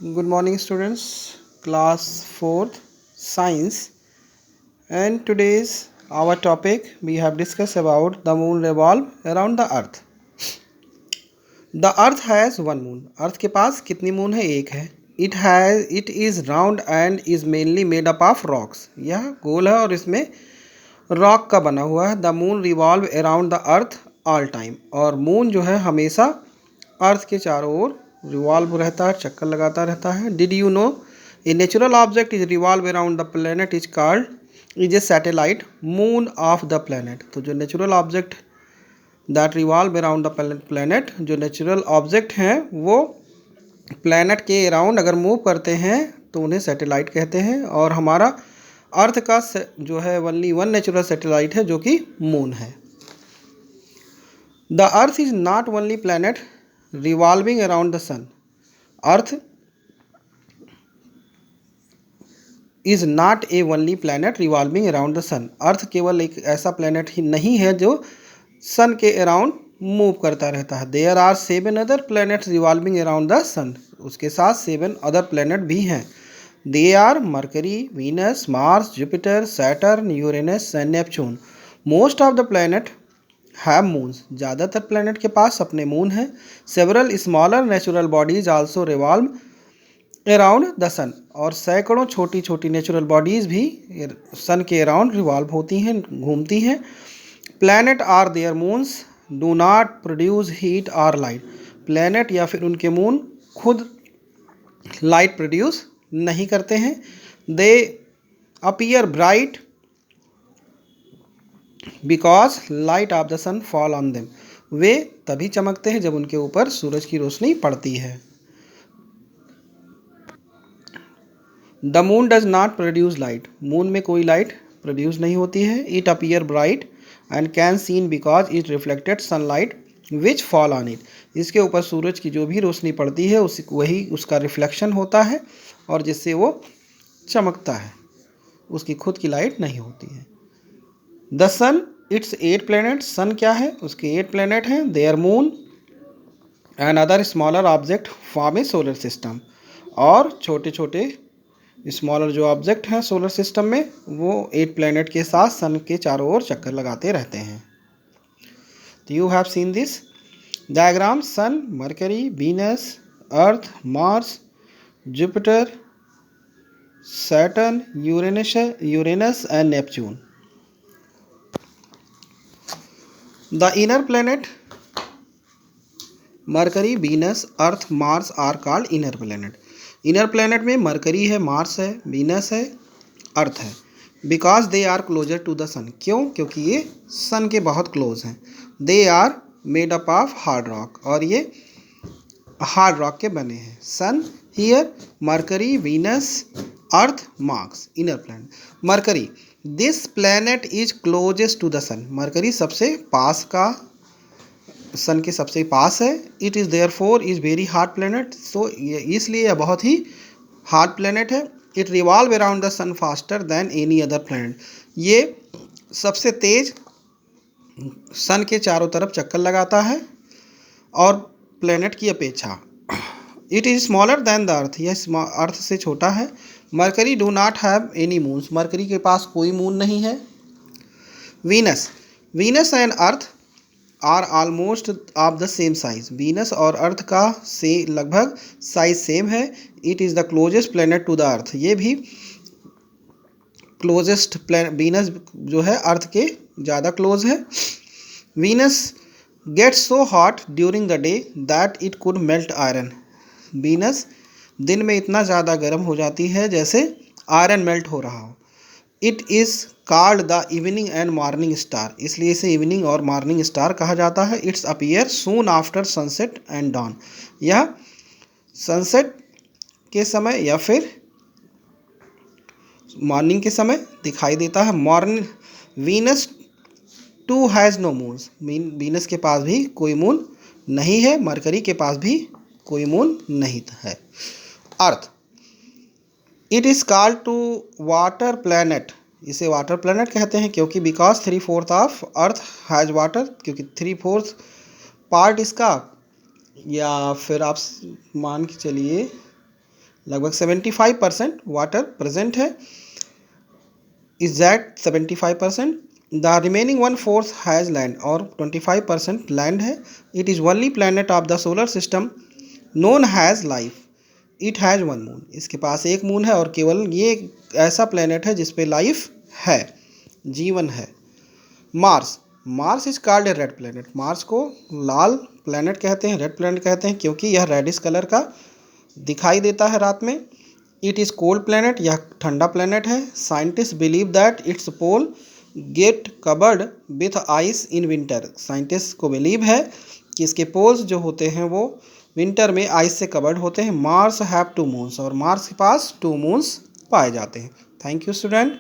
Good morning, students. Class 4th Science. And today's our topic we have discussed about the moon revolve around the earth. The earth has one moon. अर्थ के पास कितनी moon है? एक है. It is round and is mainly made up of rocks. यह गोल है और इसमें rock का बना हुआ है. The moon revolve around the earth all time. और मून जो है हमेशा अर्थ के चारों ओर रिवॉल्व रहता है, चक्कर लगाता रहता है. Did you know a natural object is revolve around the planet is a satellite moon of the planet. तो जो natural object that revolve around the planet, जो नेचुरल ऑब्जेक्ट हैं वो प्लेनेट के अराउंड अगर मूव करते हैं तो उन्हें सैटेलाइट कहते हैं. और हमारा अर्थ का जो है ओनली वन नेचुरल सैटेलाइट है जो कि मून है. The earth is not only planet revolving around the sun. Earth is not a only planet revolving around the sun. Earth केवल एक ऐसा प्लेनेट ही नहीं है जो सन के अराउंड मूव करता रहता है. There are 7 other planets revolving around the sun. उसके साथ 7 अदर प्लैनेट भी हैं. They are Mercury, Venus, Mars, Jupiter, Saturn, Uranus and Neptune. Most of the planet have moons. ज़्यादातर प्लैनेट के पास अपने मून हैं. Several smaller natural bodies also revolve around the sun. और सैकड़ों छोटी छोटी नेचुरल बॉडीज़ भी सन के अराउंड रिवॉल्व होती हैं, घूमती हैं. Planet are there moons do not produce heat और लाइट. प्लैनेट या फिर उनके मून खुद लाइट प्रोड्यूस नहीं करते हैं. They appear bright because light of the sun fall on them. वे तभी चमकते हैं जब उनके ऊपर सूरज की रोशनी पड़ती है. The moon does not produce light. Moon में कोई लाइट प्रोड्यूस नहीं होती है. It appear bright and can seen because it reflected sunlight which fall on it. इसके ऊपर सूरज की जो भी रोशनी पड़ती है वही उसका रिफ्लेक्शन होता है और जिससे वो चमकता है. उसकी खुद की लाइट नहीं होती है. The sun its 8 planet. Sun क्या है? उसके 8 प्लैनेट हैं. Their moon and other smaller object form a solar system. और छोटे छोटे स्मॉलर जो ऑब्जेक्ट हैं सोलर सिस्टम में वो 8 प्लैनेट के साथ सन के चारों ओर चक्कर लगाते रहते हैं. तो you have seen this diagram. Sun, Mercury, Venus, earth, Mars, Jupiter, Saturn, Uranus and Neptune. The inner planet Mercury, Venus, earth, Mars are called inner planet. Inner planet में मरकरी है, मार्स है, वीनस है, earth है. Because they are closer to the sun. क्यों? क्योंकि ये sun के बहुत क्लोज हैं. They are made up of hard rock. और ये हार्ड रॉक के बने हैं. सन here, Mercury, Venus, earth, Mars. Inner planet Mercury. This planet is closest to the sun. Mercury सबसे पास का, सन के सबसे पास है. It is therefore is very hard planet. तो इसलिए यह बहुत ही हार्ड प्लैनेट है. It revolve around the sun faster than any other planet. ये सबसे तेज सन के चारों तरफ चक्कर लगाता है और प्लैनेट की अपेक्षा. It is smaller than the Earth. यह अर्थ से छोटा है. Mercury do not have any moons. Mercury के पास कोई मून नहीं है. Venus and Earth are almost of the same size. Venus और अर्थ का से लगभग साइज सेम है. It is the closest planet to the Earth. ये भी क्लोजेस्ट वीनस जो है अर्थ के ज़्यादा क्लोज है. Venus gets so hot during the day that it could melt iron. Venus दिन में इतना ज़्यादा गर्म हो जाती है जैसे आयरन मेल्ट हो रहा हो. It is called the evening and morning star. इसलिए इसे इवनिंग और मॉर्निंग स्टार कहा जाता है. It's appear soon after sunset and dawn. यह सनसेट के समय या फिर मॉर्निंग के समय दिखाई देता है. Morning Venus too has no moons. Venus के पास भी कोई मून नहीं है. मरकरी के पास भी कोई मून नहीं है. Earth it is called to water planet. इसे वाटर प्लैनेट कहते हैं क्योंकि because 3/4 of earth has water. क्योंकि 3/4 पार्ट इसका, या फिर आप मान के चलिए लगभग 75% वाटर प्रेजेंट है। Is that 75%? The remaining 1/4 has land, और 25% लैंड है। It is only planet of the solar system known has life, it has one moon. इसके पास एक मून है और केवल ये ऐसा प्लैनेट है जिसपे लाइफ है, जीवन है। Mars, Mars is called a red planet. Mars को लाल प्लैनेट कहते हैं, रेड प्लैनेट कहते हैं, क्योंकि यह रेडिश कलर का दिखाई देता है रात में। इट इज़ कोल्ड प्लैनेट, यह ठंडा प्लैनेट है। Scientist believe that it's pole get covered with ice in winter. Scientist को बिलीव है कि इसके पोल्स जो होते हैं वो विंटर में आइस से कवर्ड होते हैं। मार्स हैव 2 मून्स, और मार्स के पास 2 मून्स पाए जाते हैं। Thank you student.